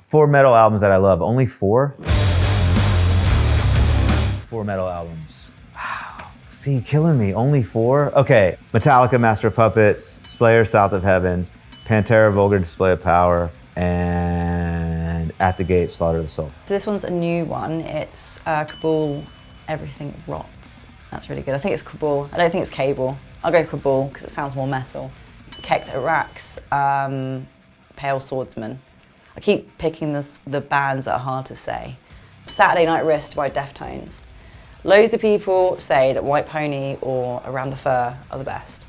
4 metal albums that I love. Only 4? 4 metal albums. Wow. See, you're killing me. Only 4? Okay. Metallica, Master of Puppets, Slayer, South of Heaven, Pantera, Vulgar Display of Power, and At the Gate, Slaughter of the Soul. So this one's a new one. It's Cabal, Everything Rots. That's really good. I think it's Cabal. I don't think it's Cable. I'll go Cabal because it sounds more metal. Kekt Iraq's Pale Swordsman. I keep picking the bands that are hard to say. Saturday Night Wrist by Deftones. Loads of people say that White Pony or Around the Fur are the best.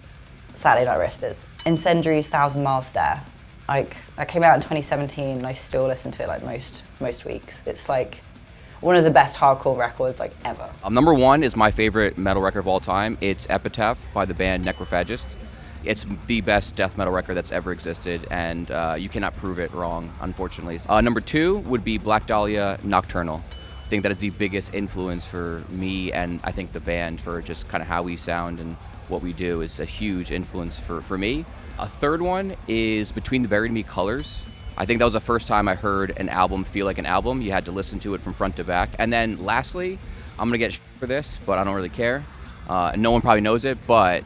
Saturday Night Wrist is. Incendiary's 1,000 Mile Stare. Like, that came out in 2017 and I still listen to it like most weeks. It's like one of the best hardcore records like ever. Number 1 is my favorite metal record of all time. It's Epitaph by the band Necrophagist. It's the best death metal record that's ever existed, and you cannot prove it wrong, unfortunately. Number 2 would be Black Dahlia Nocturnal. I think that is the biggest influence for me, and I think the band for just kind of how we sound and what we do is a huge influence for me. A third one is Between the Buried and Me Colors. I think that was the first time I heard an album feel like an album. You had to listen to it from front to back. And then lastly, I'm gonna get for this, but I don't really care. No one probably knows it, but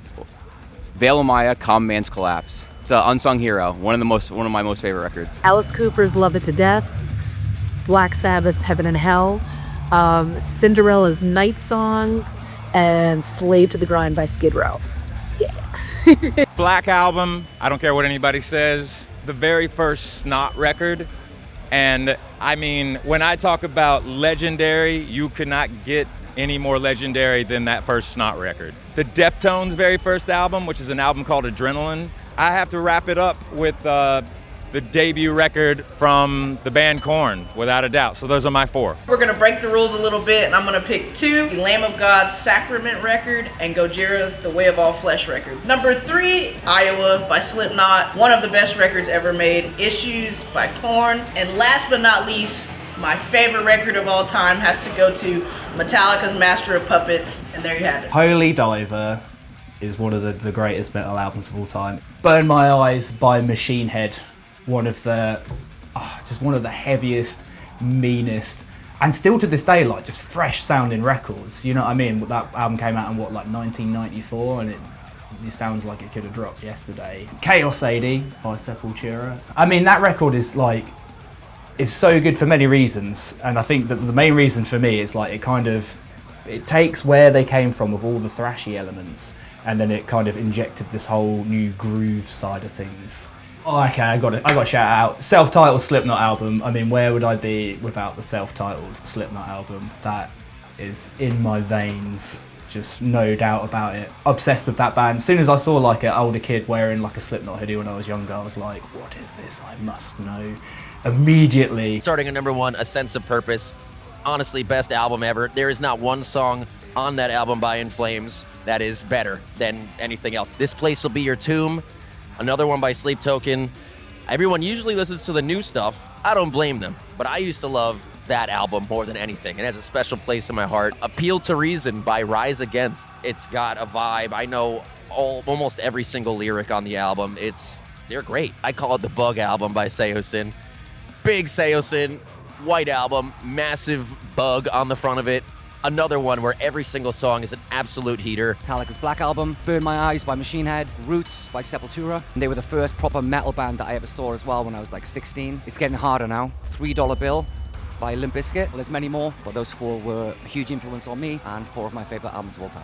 Veil of Maya, Common Man's Collapse. It's an unsung hero, one of my most favorite records. Alice Cooper's Love It to Death, Black Sabbath's Heaven and Hell, Cinderella's Night Songs, and Slave to the Grind by Skid Row. Yeah. Black Album, I don't care what anybody says. The very first Snot record. And I mean, when I talk about legendary, you could not get any more legendary than that first Snot record. The Deftones' very first album, which is an album called Adrenaline. I have to wrap it up with the debut record from the band Korn, without a doubt. So those are my 4. We're gonna break the rules a little bit, and I'm gonna pick 2, the Lamb of God's Sacrament record and Gojira's The Way of All Flesh record. Number 3, Iowa by Slipknot, one of the best records ever made. Issues by Korn. And last but not least, my favorite record of all time has to go to Metallica's Master of Puppets, and there you have it. Holy Diver is one of the greatest metal albums of all time. Burn My Eyes by Machine Head, one of the heaviest, meanest, and still to this day, like, just fresh sounding records. You know what I mean? That album came out in like 1994, and it sounds like it could have dropped yesterday. Chaos AD by Sepultura. I mean, that record is like, it's so good for many reasons, and I think that the main reason for me is like it takes where they came from with all the thrashy elements, and then it kind of injected this whole new groove side of things. Oh, okay, I got to shout out self-titled Slipknot album. I mean, where would I be without the self-titled Slipknot album? That is in my veins, just no doubt about it. Obsessed with that band. As soon as I saw like an older kid wearing like a Slipknot hoodie when I was younger, I was like, what is this? I must know. Immediately. Starting at number 1, A Sense of Purpose. Honestly, best album ever. There is not one song on that album by In Flames that is better than anything else. This Place Will Be Your Tomb. Another one by Sleep Token. Everyone usually listens to the new stuff. I don't blame them, but I used to love that album more than anything. It has a special place in my heart. Appeal to Reason by Rise Against. It's got a vibe. I know almost every single lyric on the album. They're great. I call it the Bug album by Seosin. Big Seosin, white album, massive bug on the front of it. Another one where every single song is an absolute heater. Metallica's Black Album, Burn My Eyes by Machine Head, Roots by Sepultura. And they were the first proper metal band that I ever saw as well when I was like 16. It's getting harder now. $3 Bill by Limp Bizkit. Well, there's many more, but those 4 were a huge influence on me and 4 of my favorite albums of all time.